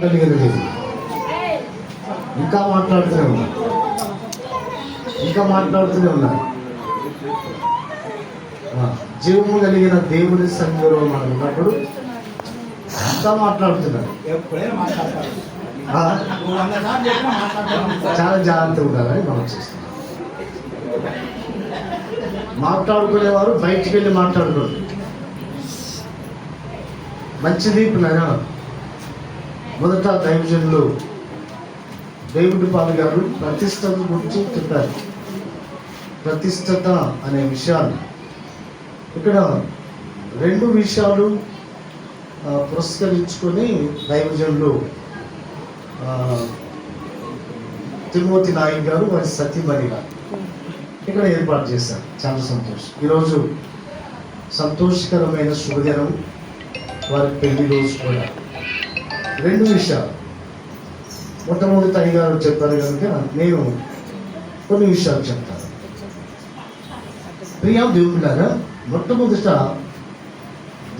కలిగిన దేవుడు. ఇంకా మాట్లాడుతూనే ఉన్నారు. జీవము కలిగిన దేవుడి సన్నిధిలో మనం ఉన్నప్పుడు ఇంకా మాట్లాడుతున్నారు. చాలా జాగ్రత్తగా ఉండాలని మనం చేస్తున్నాం. మాట్లాడుకునేవారు బయటికి వెళ్ళి మాట్లాడుకోండి. మంచిది పిల్లరా. మొదట దైవజనులు దేవుడి పాలు గారు ప్రతిష్టత గురించి చెప్పారు. ప్రతిష్టత అనే విషయాలు ఇక్కడ 2 విషయాలు పురస్కరించుకొని దైవజనులు తిమోతి నాయక్ గారు వారి సతీమణి గారు ఇక్కడ ఏర్పాటు చేశారు. చాలా సంతోషం. ఈరోజు సంతోషకరమైన శుభదినం, వారి పెళ్లి రోజు కూడా. 2 విషయాలు. మొట్టమొదటి అయ్యగారు చెప్పారు కనుక నేను కొన్ని విషయాలు చెప్తాను. ప్రియా దేవులారా, మొట్టమొదట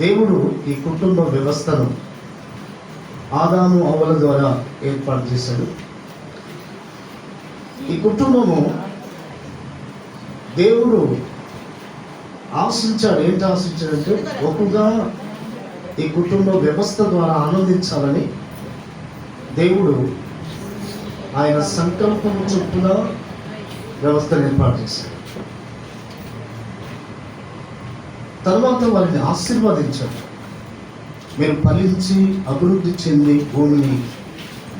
దేవుడు ఈ కుటుంబ వ్యవస్థను ఆదాము అవ్వల ద్వారా ఏర్పాటు చేశాడు. ఈ కుటుంబము దేవుడు ఆశించాడు. ఏంటి ఆశించాడంటే గొప్పగా ఈ కుటుంబ వ్యవస్థ ద్వారా ఆనందించాలని దేవుడు ఆయన సంకల్పం చొప్పున వ్యవస్థను ఏర్పాటు చేశాడు. తర్వాత వారిని ఆశీర్వదించాడు. మీరు ఫలించి అభివృద్ధి చెంది భూమిని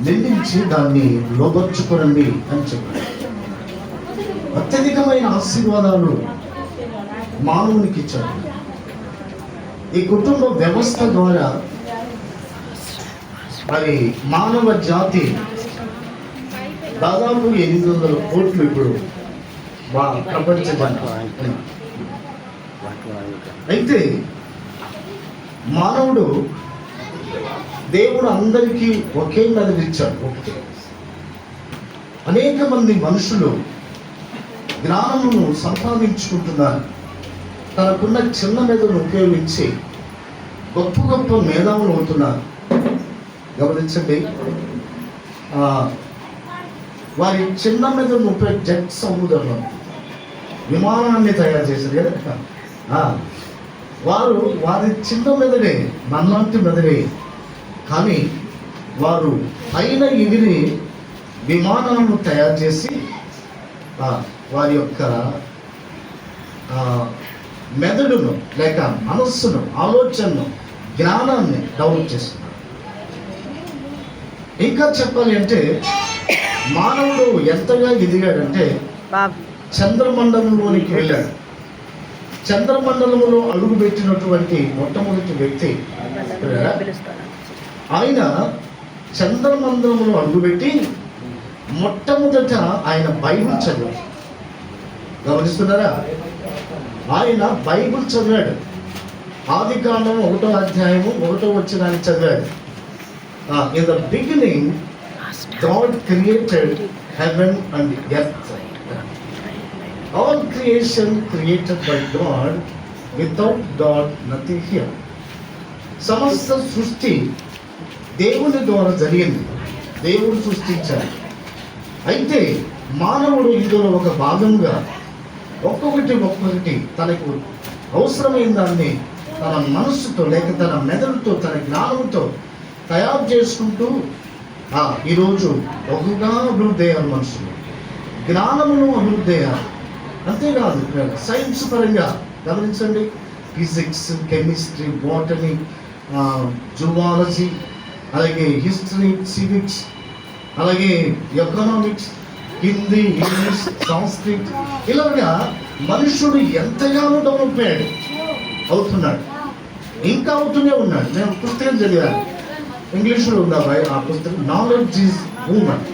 నిందించి దాన్ని లోబర్చుకోరండి అని చెప్పాడు. అత్యధికమైన ఆశీర్వాదాలు మానవునికి ఇచ్చాడు. ఈ కుటుంబ వ్యవస్థ ద్వారా మరి మానవ జాతి దాదాపు 800 కోట్లు ఇప్పుడు ప్రపంచ. అయితే మానవుడు దేవుడు అందరికీ ఒకే మెదడు ఇచ్చాడు. ఒకటి. అనేక మంది మనుషులు జ్ఞానమును సంపాదించుకుంటున్నారు. తనకున్న చిన్న మెదడును ఉపయోగించి గొప్ప గొప్ప మేధావులు అవుతున్నారు. గమనించండి, వారి చిన్న మెదడును ఉపయోగించి జెట్ సముద్రంలో విమానాన్ని తయారు చేశారు కదా. వారి చిన్న మెదడే, మనలాంటి మెదడే, కానీ వారు పైన ఎగిరి విమానాలను తయారు చేసి వారి యొక్క మెదడును లేక మనస్సును, ఆలోచనను, జ్ఞానాన్ని డెవలప్ చేస్తున్నారు. ఇంకా చెప్పాలి అంటే మానవుడు ఎంతగా ఎదిగాడంటే చంద్రమండలంలోనికి వెళ్ళాడు. చంద్రమండలంలో అడుగుపెట్టినటువంటి మొట్టమొదటి వ్యక్తి ఆయన. చంద్రమండలంలో అడుగుపెట్టి మొట్టమొదట ఆయన బైబిల్ చదివాడు. గమనిస్తున్నారా? ఆయన బైబిల్ చదివాడు. ఆదికాండం 1వ అధ్యాయము 1వ వచనాన్ని చదివాడు. In the beginning God created heaven and earth. All creation created by God, without God nothing here. సమస్త సృష్టి దేవుని ద్వారా జరిగింది. దేవుడు సృష్టించాడు. అయితే మానవుడు ఇందులో ఒక భాగంగా ఒక్కొక్కటి తనకు అవసరమైన దాన్ని తన మనస్సుతో లేక తన మెదడుతో, తన జ్ఞానంతో తయారు చేసుకుంటూ ఈరోజు ఒకగా అభివృద్ధి అయ్యారు మనుషులు. జ్ఞానమును అభివృద్ధి అయ్యారు. అంతేకాదు, సైన్స్ పరంగా గమనించండి, ఫిజిక్స్, కెమిస్ట్రీ, బాటనీ, జువాలజీ, అలాగే హిస్టరీ, సివిక్స్, అలాగే ఎకనామిక్స్, హిందీ, ఇంగ్లీష్, సంస్కృత్, ఇలాగా మనుషుడు ఎంతగానో డెవలప్ అవుతున్నాడు. ఇంకా అవుతూనే ఉన్నాడు. నేను పుస్తకం చదివాను, ఇంగ్లీష్లో ఉందా ఆ పుస్తకం, నాలెడ్జ్ ఈజ్ మూమెంట్.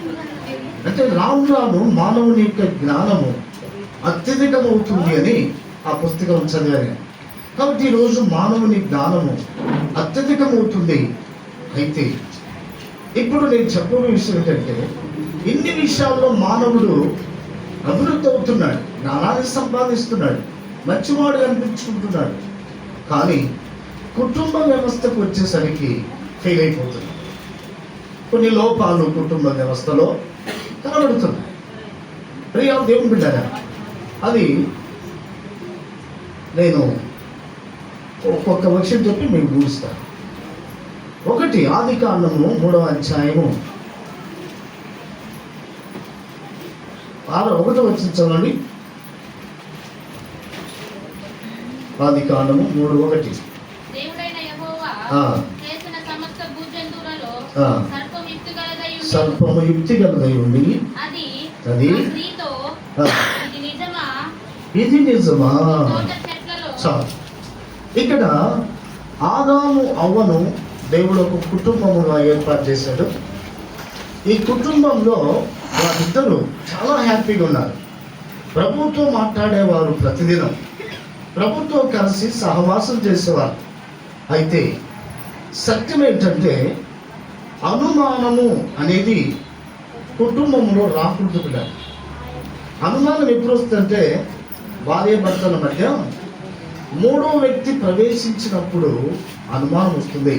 అంటే రాను రాను మానవుని యొక్క జ్ఞానము అత్యధికం అవుతుంది అని ఆ పుస్తకం చదివాను. కాబట్టి ఈరోజు మానవుని జ్ఞానము అత్యధికం అవుతుంది. అయితే ఇప్పుడు నేను చెప్పిన విషయం ఏంటంటే, ఇన్ని విషయాల్లో మానవుడు అభివృద్ధి అవుతున్నాడు, జ్ఞానాన్ని సంపాదిస్తున్నాడు, మంచివాడు అనిపించుకుంటున్నాడు. కానీ కుటుంబ వ్యవస్థకు వచ్చేసరికి ఫెయిల్ అయిపోతున్నాడు. కొన్ని లోపాలు కుటుంబ వ్యవస్థలో కనబడుతున్నాయి. ప్రియ దేవుని బిడ్డరా, అది నేను ఒక్కొక్క విషయం చెప్పి మీకు ముగిస్తాను. ఒకటి, ఆదికాండము 3వ అధ్యాయము 1వ వచనం చదవండి. ఆదికాండము 3:1. సర్పము యుక్తి గలదై ఉండి అది ఇది నిజమా. చాలు. ఇక్కడ ఆదాము అవ్వను దేవుడు ఒక కుటుంబముగా ఏర్పాటు చేశాడు. ఈ కుటుంబంలో వారిద్దరూ చాలా హ్యాపీగా ఉన్నారు. ప్రభుతో మాట్లాడేవారు, ప్రతిదినం ప్రభుతో కలిసి సహవాసం చేసేవారు. అయితే సత్యం ఏంటంటే, అనుమానము అనేది కుటుంబంలో రాకూడదు కూడా. అనుమానం ఎప్పుడు వస్తుందంటే, భార్య భర్తల మధ్య 3వ వ్యక్తి ప్రవేశించినప్పుడు అనుమానం వస్తుంది.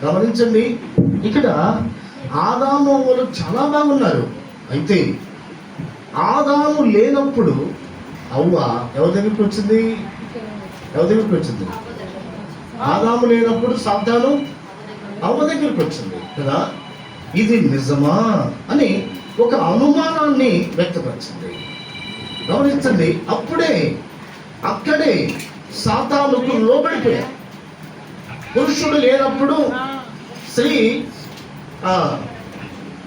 గమనించండి, ఇక్కడ ఆదాము అవ్వలు చాలా బాగున్నారు. అయితే ఆదాము లేనప్పుడు అవ్వ ఎవరి దగ్గరికి వచ్చింది? ఆదాము లేనప్పుడు సాతాను అవ్వ దగ్గరికి వచ్చింది కదా. ఇది నిజమా అని ఒక అనుమానాన్ని వ్యక్తపరిచింది. గమనించండి, అక్కడే సాతానుకు లోబడిపోయారు. పురుషుడు లేనప్పుడు స్త్రీ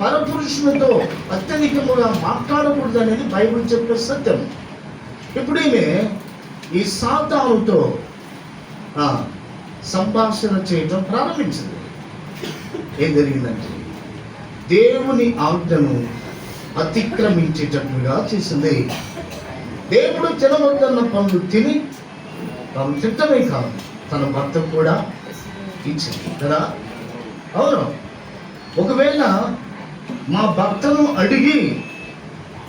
పరపురుషునితో అత్యధికముగా మాట్లాడకూడదు అనేది బైబిల్ చెప్పే సత్యం. ఇప్పుడు ఈమె ఈ సాతానుతో సంభాషణ చేయడం ప్రారంభించింది. ఏం జరిగిందంటే, దేవుని ఆజ్ఞను అతిక్రమించేటట్లుగా చేసింది. దేవుడు తినవద్దన్న పండ్లు తిని తాను తిట్టమే కాదు, తన భర్త కూడా ఇచ్చింది కదా. అవును, ఒకవేళ మా భర్తను అడిగి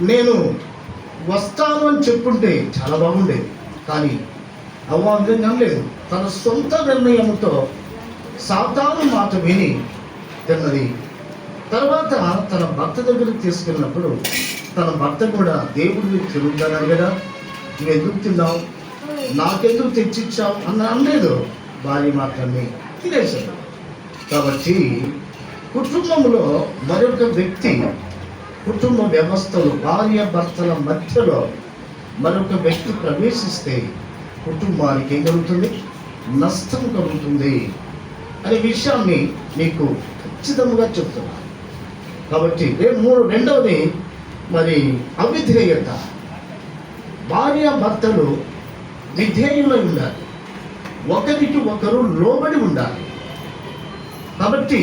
నేను వస్తాను అని చెప్పుంటే చాలా బాగుండేది. కానీ అవ్వ లేదు, తన సొంత నిర్ణయంతో సాతాను మాట విని తిన్నది. తర్వాత తన భర్త దగ్గరికి తీసుకెళ్ళినప్పుడు తన భర్త కూడా దేవుడిని తిరుగుతాడు కదా, నువ్వు ఎందుకు తిన్నావు, నాకెందుకు తెచ్చిచ్చావు అనలేదు. భార్య మాత్రమే తినేశాడు. కాబట్టి కుటుంబంలో మరొక వ్యక్తి, కుటుంబ వ్యవస్థలో భార్య భర్తల మధ్యలో మరొక వ్యక్తి ప్రవేశిస్తే కుటుంబానికి ఏం కలుగుతుంది? నష్టం కలుగుతుంది అనే విషయాన్ని మీకు ఖచ్చితంగా చెప్తున్నాను. కాబట్టి రెండవది మరి అవిధేయత. భార్య భర్తలు విధేయులై ఉండాలి, ఒకరికి ఒకరు లోబడి ఉండాలి. కాబట్టి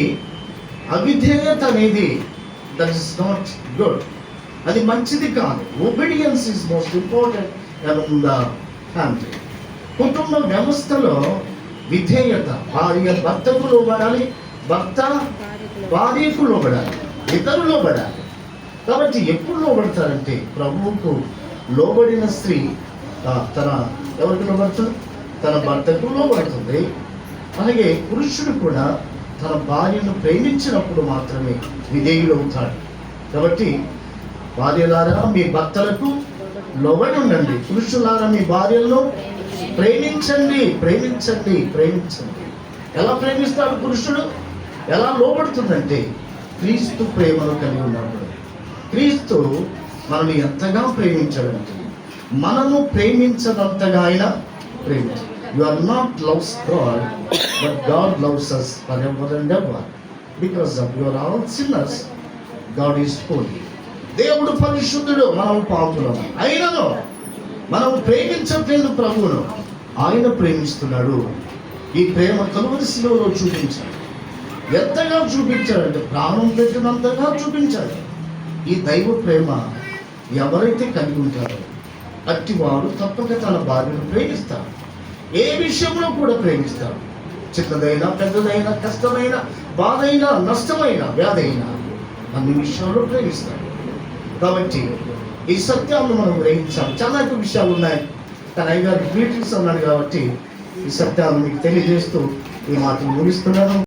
అవిధేయత అనేది దట్ ఇస్ నాట్ గుడ్, అది మంచిది కాదు. Obedience is most important among the family. కుటుంబ వ్యవస్థలో విధేయత, భార్య భర్తకు లోబడాలి, భర్త భార్యకు లోబడాలి, ఇద్దరు లోబడాలి. కాబట్టి ఎప్పుడు లోబడతారంటే, ప్రభువుకు లోబడిన స్త్రీ తన ఎవరికి లోబడుతుంది? తన భర్తకు లోబడుతుంది. అలాగే పురుషుడు కూడా తన భార్యను ప్రేమించినప్పుడు మాత్రమే విధేయులవుతాడు. కాబట్టి భార్యలారా మీ భర్తలకు లోబడి ఉండండి, పురుషులారా మీ భార్యలను ప్రేమించండి. ఎలా ప్రేమిస్తాడు పురుషుడు? ఎలా లోబడుతుందంటే, క్రీస్తు ప్రేమను కలిగి ఉన్నప్పుడు. క్రీస్తు మనల్ని ఎంతగా ప్రేమించాడంటే, మనము ప్రేమించదంతగా ఆయన ప్రేమించాడు. You are not loves God, but God loves us forever and ever. Because of you are all sinners, God is holy. దేవుడు పరిశుద్ధుడు, మనం పాపులం. అయినను మనం ప్రేమించట్లేదు ప్రభువును, ఆయన ప్రేమిస్తున్నాడు. ఈ ప్రేమ కలువరి శిలువలో చూపించాడు. ఎంతగా చూపించాడంటే, ప్రాణం పెట్టినంతగా చూపించాడు. ఈ దైవ ప్రేమ ఎవరైతే కలిగి ఉంటారో అట్టివారు తప్పక తన భార్యను ప్రేమిస్తారు. ఏ విషయంలో కూడా ప్రేమిస్తారు. చిన్నదైనా పెద్దదైనా, కష్టమైన బాధైనా, నష్టమైన వ్యాధైనా, అన్ని విషయాల్లో ప్రేమిస్తారు. కాబట్టి ఈ సత్యాలను మనం గ్రహించాలి. చాలా ఎక్కువ విషయాలు ఉన్నాయి, తన అయ్యగారికి గ్రీటింగ్స్ అన్నాడు కాబట్టి ఈ సత్యాలను మీకు తెలియజేస్తూ ఈ మాటలు ముగిస్తున్నాను.